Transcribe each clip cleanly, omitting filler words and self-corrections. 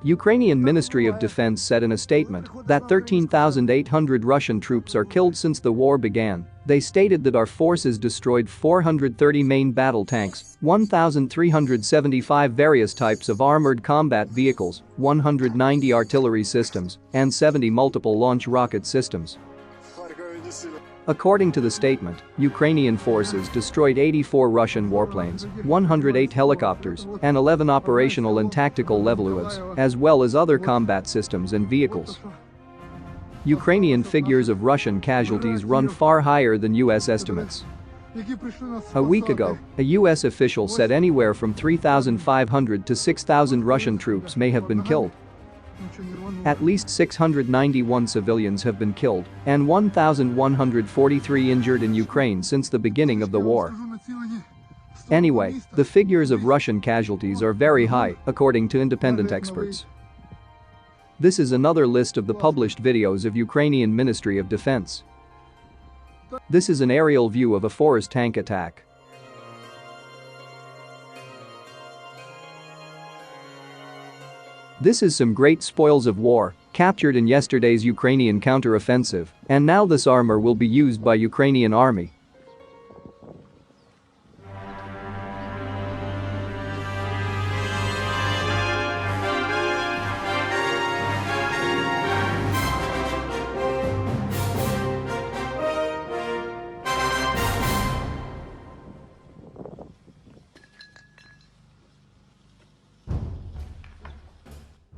Ukrainian Ministry of Defense said in a statement that 13,800 Russian troops are killed since the war began. They stated that our forces destroyed 430 main battle tanks, 1,375 various types of armored combat vehicles, 190 artillery systems, and 70 multiple launch rocket systems. According to the statement, Ukrainian forces destroyed 84 Russian warplanes, 108 helicopters, and 11 operational and tactical level UAVs, as well as other combat systems and vehicles. Ukrainian figures of Russian casualties run far higher than US estimates. A week ago, a US official said anywhere from 3,500 to 6,000 Russian troops may have been killed. At least 691 civilians have been killed and 1,143 injured in Ukraine since the beginning of the war. Anyway, the figures of Russian casualties are very high, according to independent experts. This is another list of the published videos of Ukrainian Ministry of Defense. This is an aerial view of a forest tank attack. This is some great spoils of war, captured in yesterday's Ukrainian counter-offensive, and now this armor will be used by Ukrainian army.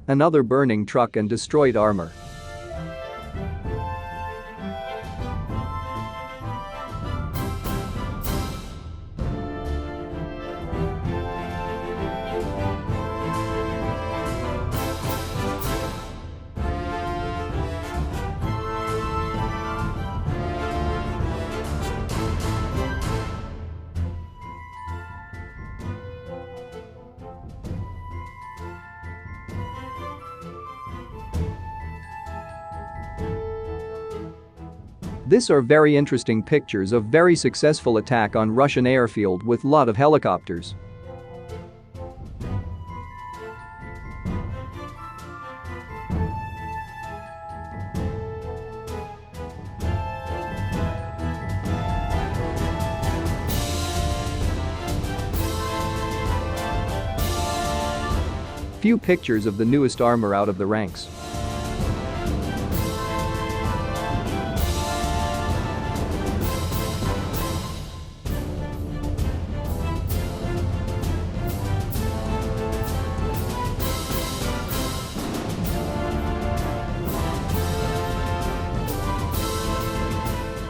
Another burning truck and destroyed armor. These are very interesting pictures of very successful attack on Russian airfield with lot of helicopters. Few pictures of the newest armor out of the ranks.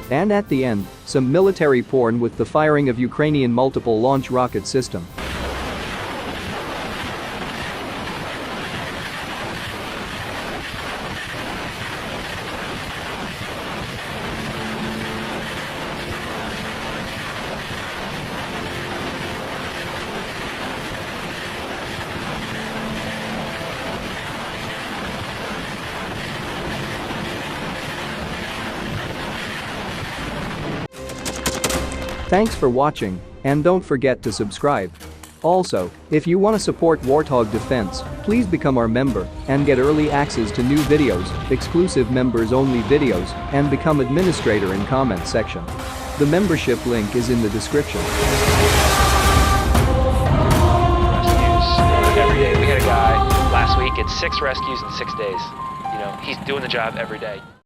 And at the end, some military porn with the firing of Ukrainian multiple launch rocket system. Thanks for watching, and don't forget to subscribe. Also, if you want to support Warthog Defense, please become our member and get early access to new videos, exclusive members-only videos, and become administrator in comment section. The membership link is in the description. Rescues every day. We had a guy last week, it's 6 rescues in 6 days. You know, he's doing the job every day.